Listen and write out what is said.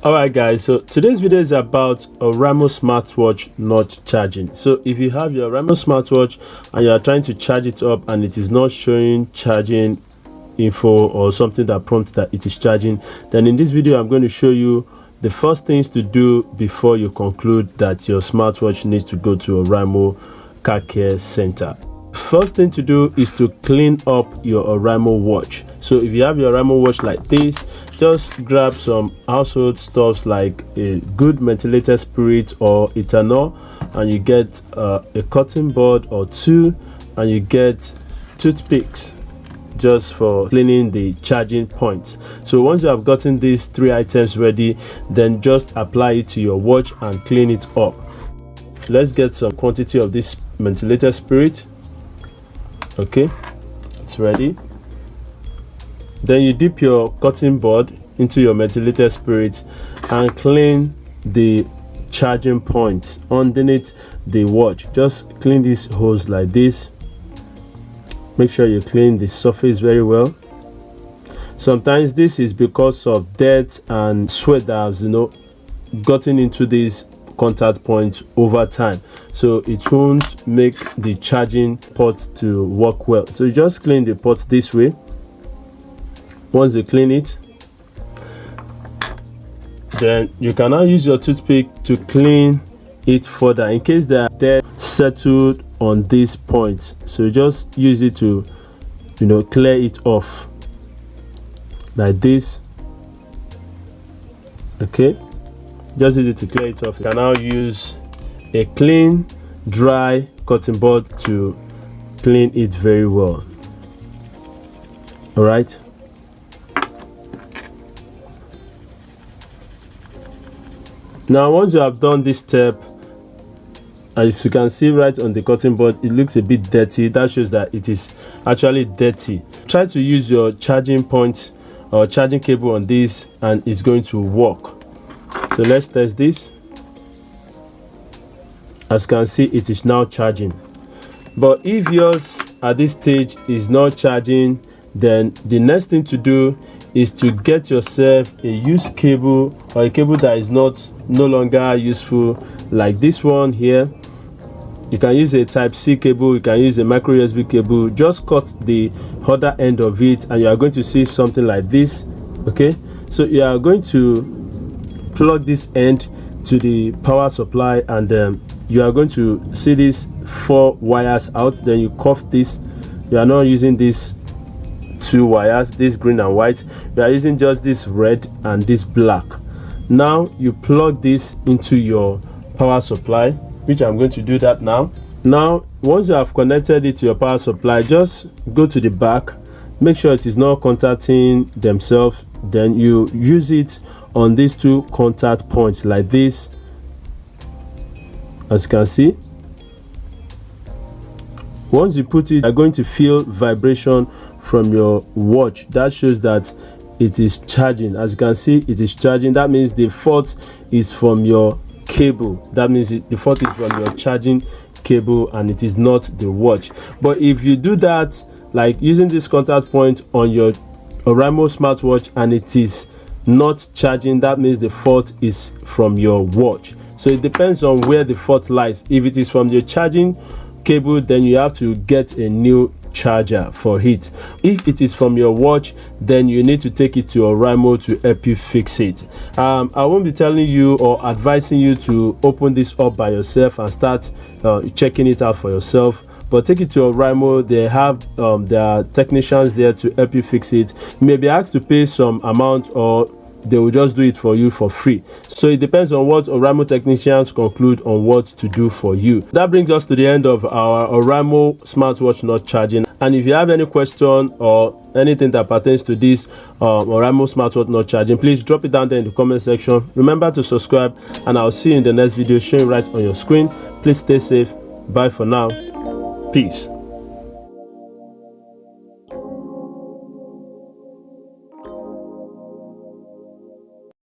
Alright guys, so today's video is about Oraimo smartwatch not charging. So if you have your Oraimo smartwatch and you are trying to charge it up and it is not showing charging info or something that prompts that it is charging, then in this video I'm going to show you the first things to do before you conclude that your smartwatch needs to go to Oraimo car care center. First thing to do is to clean up your Oraimo watch. So if you have your Oraimo watch like this, just grab some household stuffs like a good methylated spirit or ethanol, and you get a cotton bud or two, and you get toothpicks just for cleaning the charging points. So once you have gotten these three items ready, then just apply it to your watch and clean it up. Let's get some quantity of this methylated spirit. Okay, it's ready. Then you dip your cotton bud into your methylated spirit and clean the charging points underneath the watch. Just clean these holes like this. Make sure you clean the surface very well. Sometimes this is because of dirt and sweat that has gotten into these contact point over time, so it won't make the charging port to work well. So you just clean the port this way. Once you clean it, then you can now use your toothpick to clean it further in case they are settled on these points. So you just use it to clear it off like this. Okay, just use it to clear it off. You can now use a clean, dry cotton bud to clean it very well. All right. Now, once you have done this step, as you can see right on the cotton bud, it looks a bit dirty. That shows that it is actually dirty. Try to use your charging point or charging cable on this, and it's going to work. So let's test this. As you can see, it is now charging. But if yours at this stage is not charging, then the next thing to do is to get yourself a used cable or a cable that is no longer useful, like this one here. You can use a type C cable, you can use a micro USB cable. Just cut the other end of it and you are going to see something like this. Okay, so you are going to plug this end to the power supply, and you are going to see these 4 wires out. Then you cuff this. You are not using these 2 wires, this green and white. You are using just this red and this black. Now you plug this into your power supply, which I'm going to do that now. Now once you have connected it to your power supply, just go to the back, make sure it is not contacting themselves. Then you use it on these 2 contact points like this. As you can see, once you put it, you are going to feel vibration from your watch. That shows that it is charging. As you can see, it is charging. That means the fault is from your cable. That means the fault is from your charging cable and it is not the watch. But if you do that, like using this contact point on your Oraimo smartwatch, and it is not charging, that means the fault is from your watch. So it depends on where the fault lies. If it is from your charging cable, then you have to get a new charger for it. If it is from your watch, then you need to take it to Oraimo to help you fix it. I won't be telling you or advising you to open this up by yourself and start checking it out for yourself, but take it to Oraimo. They have their technicians there to help you fix it. You may be asked to pay some amount, or they will just do it for you for free. So it depends on what Oraimo technicians conclude on what to do for you. That brings us to the end of our Oraimo smartwatch not charging. And if you have any question or anything that pertains to this Oraimo smartwatch not charging, please drop it down there in the comment section. Remember to subscribe, and I'll see you in the next video showing right on your screen. Please stay safe. Bye for now. Peace.